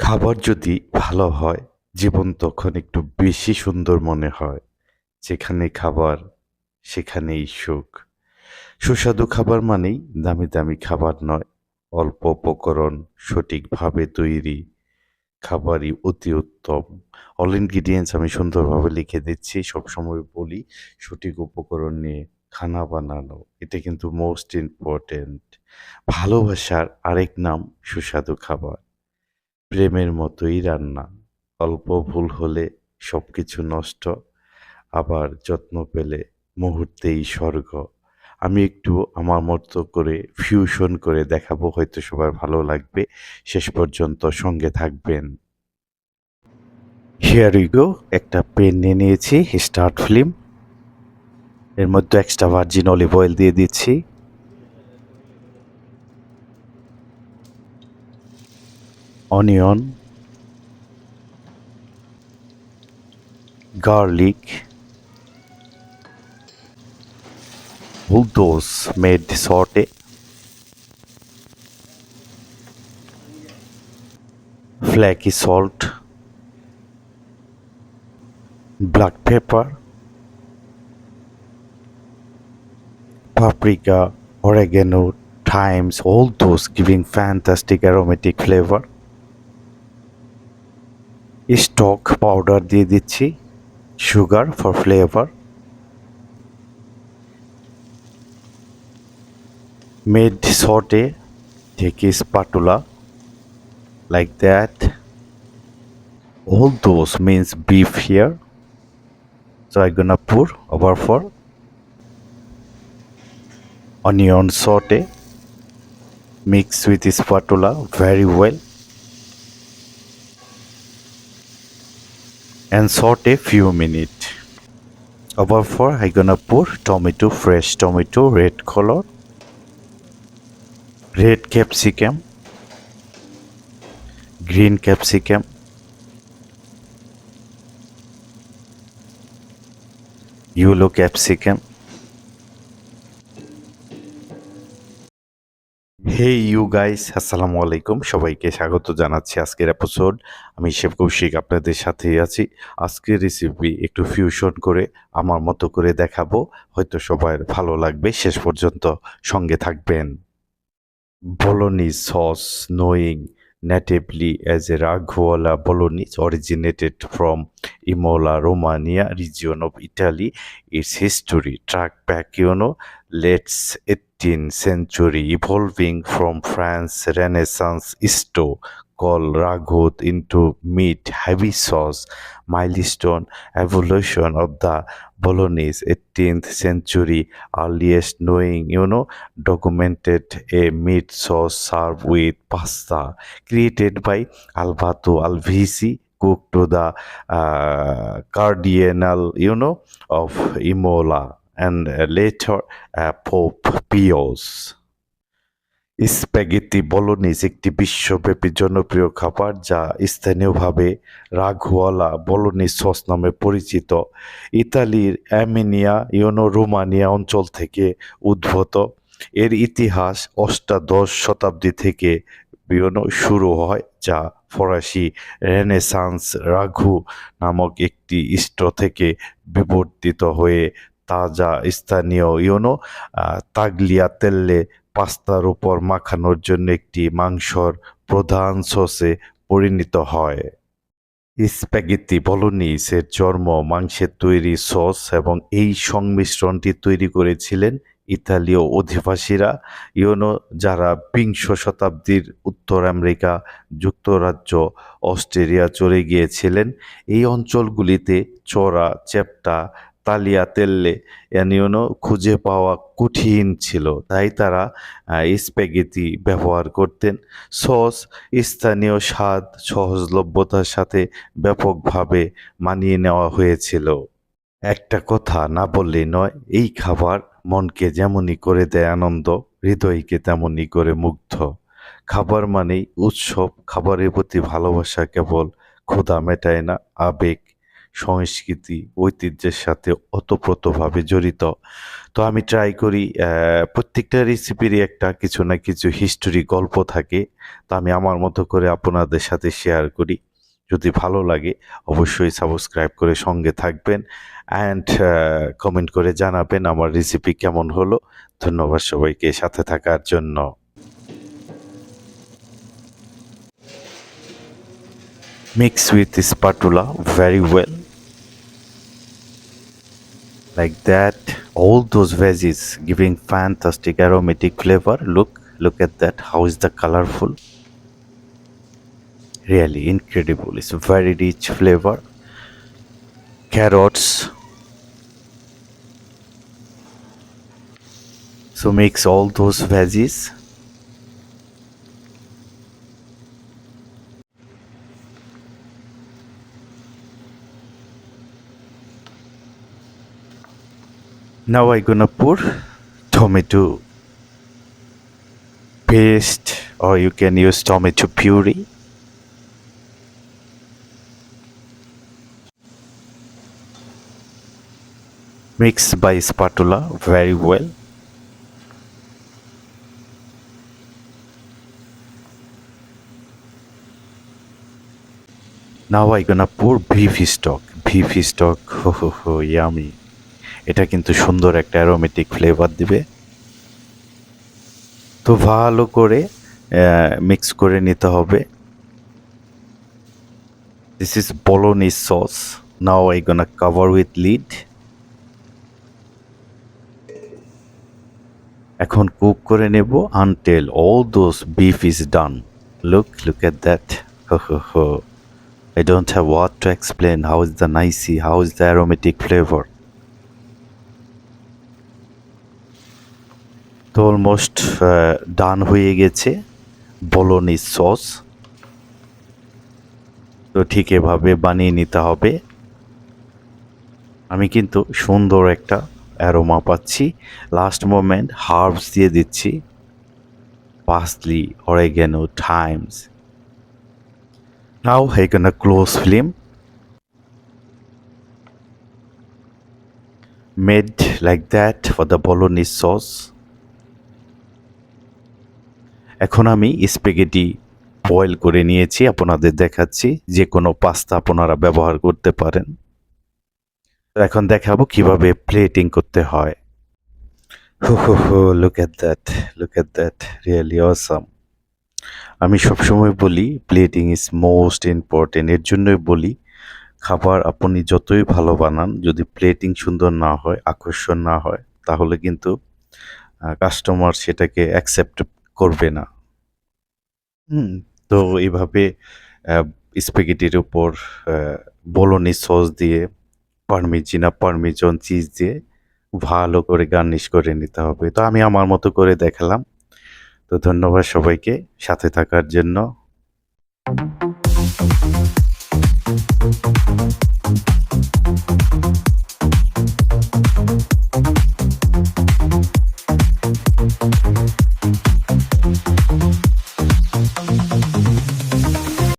খাবার যদি ভালো হয়, জীবন তখন একটু বেশি সুন্দর মনে হয়। যেখানে খাবার, সেখানেই সুখ। সুস্বাদু খাবার মানেই দামি দামি খাবার নয়, অল্প উপকরণ, সঠিকভাবে তৈরি খাবারই অতি উত্তম। অল ইনগ্রিডিয়েন্টস আমি সুন্দরভাবে লিখে দিচ্ছি। সবসময় বলি সঠিক উপকরণ নিয়ে খানা বানানো। এটা কিন্তু মোস্ট ইম্পোর্টেন্ট। ভালোবাসার আরেক নাম সুস্বাদু খাবার। প্রেমের মতোই রান্না। অল্প ভুল হলে সবকিছু নষ্ট, আবার যত্ন পেলে মুহূর্তেই স্বর্গ। আমি একটু আমার মতো করে ফিউশন করে দেখাবো, হয়তো সবার ভালো লাগবে। শেষ পর্যন্ত সঙ্গে থাকবেন। Here we go. একটা পেন নিয়ে নিয়েছি, স্টার্ট ফিল্ম। এর মধ্যে এক্সট্রা ভার্জিন অলিভ অয়েল দিয়ে দিচ্ছি। Onion, garlic, bulldoze made saute, flaky salt, black pepper, paprika, oregano, thymes, all those giving fantastic aromatic flavor. Stock powder দিয়ে দিচ্ছি, sugar for flavor. Made saute, take a spatula like that. All those means beef here. So I'm gonna pour over for onion saute. Mix with spatula very well and saute few minutes. Over for I gonna pour tomato, fresh tomato, red color, red capsicum, green capsicum, yellow capsicum. Hey you guys, আসসালামু আলাইকুম। সবাইকে স্বাগত জানাচ্ছি আজকের episode. আমি chef Kaushik আপনাদের সাথেই আছি। আজকের রেসিপি একটু ফিউশন করে আমার মতো করে দেখাবো, হয়তো সবার ভালো লাগবে। শেষ পর্যন্ত সঙ্গে থাকবেন। Bolognese sauce, knowing natively as a Raguola Bolognese, originated from Imola, Romagna region of Italy. Its history track back, late 18th century, evolving from France Renaissance stew called ragout into meat heavy sauce. Milestone evolution of the Bolognese 18th century, earliest knowing, documented a meat sauce served with pasta created by Alberto Alvisi, cooked to the Cardinal, of Imola, and later Pope Pius. Spaghetti bolognese একটি বিশ্বব্যাপী জনপ্রিয় খাবার যা স্থানীয়ভাবে রাগওয়ালা বলোনিজ sauce নামে পরিচিত। ইতালির anaemia Romania অঞ্চল থেকে উদ্ভূত। এর ইতিহাস অষ্টাদশ শতাব্দী থেকে শুরু হয়, যা ফরাসি রেনেসাঁস রাঘু নামক একটি স্টো থেকে বিবর্তিত হয়ে তাজা স্থানীয় তাগলিয়াতেল্লে পাস্তার উপর মাখানোর জন্য একটি মাংসর প্রধান সসে পরিণত হয়। স্প্যাগেটি বলোনিজের জন্ম মাংসের তৈরি সস, এবং এই সংমিশ্রণটি তৈরি করেছিলেন ইতালীয় অধিবাসীরা, যারা বিংশ শতাব্দীর উত্তর আমেরিকা, যুক্তরাজ্য, অস্ট্রেলিয়া চলে গিয়েছিলেন। এই অঞ্চলগুলিতে চড়া চ্যাপ্টা তালিয়াতেল্লে খুঁজে পাওয়া কঠিন ছিল, তাই তারা স্প্যাগেটি ব্যবহার করতেন। সস স্থানীয় স্বাদ সহজলভ্যতার সাথে ব্যাপকভাবে মানিয়ে নেওয়া হয়েছিল। একটা কথা না বললেই নয়, এই খাবার মনকে যেমনই করে দেয় আনন্দ, হৃদয়কে তেমনই করে মুগ্ধ। খাবার মানেই উৎসব, খাবারের প্রতি ভালোবাসা কেবল ক্ষুধা মেটায় না, আবেগ, সংস্কৃতি ঐতিহ্যের সাথে ওতপ্রোতভাবে জড়িত। তো আমি ট্রাই করি প্রত্যেকটা রেসিপিরই একটা কিছু না কিছু হিস্টোরি গল্প থাকে। তো আমি আমার মতো করে আপনাদের সাথে শেয়ার করি। যদি ভালো লাগে অবশ্যই সাবস্ক্রাইব করে সঙ্গে থাকবেন অ্যান্ড কমেন্ট করে জানাবেন আমার রেসিপি কেমন হলো। ধন্যবাদ সবাইকে সাথে থাকার জন্য। Mix with spatula very well. Like that, all those veggies giving fantastic aromatic flavor. Look at that. How is the colorful? Really incredible. It's very rich flavor. Carrots. So mix all those veggies. Now I gonna pour tomato paste, or you can use tomato puree. Mix by spatula very well. Now I gonna pour beef stock. Beef stock, ho, yummy. এটা কিন্তু সুন্দর একটা aromatic flavour দিবে। তো ভালো করে mix করে নিতে হবে। This is bolognese sauce. Now I gonna cover with lid. এখন কুক করে নেব until all those beef is done. Look at that. Ho. I don't have what to explain. How is the nicey? How is the aromatic flavor? তো almost done হয়ে গেছে বলোনিজ sauce. তো ঠিক এভাবে বানিয়ে নিতে হবে। আমি কিন্তু সুন্দর একটা অ্যারোমা পাচ্ছি। লাস্ট মোমেন্ট হার্বস দিয়ে দিচ্ছি, parsley, oregano, thymes. Now I gonna close flame. Made like that for the bolognese sauce. এখন আমি স্প্যাগেটি বয়েল করে নিয়েছি, আপনাদের দেখাচ্ছি। যে কোনো পাস্তা আপনারা ব্যবহার করতে পারেন। এখন দেখাবো কিভাবে প্লেটিং করতে হয়। look at that, really awesome. আমি সবসময় বলি প্লেটিং ইজ মোস্ট ইম্পর্টেন্ট। এর জন্যই বলি খাবার আপনি যতই ভালো বানান, যদি প্লেটিং সুন্দর না হয়, আকর্ষণ না হয়, তাহলে কিন্তু কাস্টমার সেটাকে অ্যাকসেপ্ট করবে না। তো এইভাবে স্প্যাগেটির উপর বলোনি সস দিয়ে পারমিজন চিজ দিয়ে ভালো করে গার্নিশ করে নিতে হবে। তো আমি আমার মতো করে দেখালাম। তো ধন্যবাদ সবাইকে সাথে থাকার জন্য।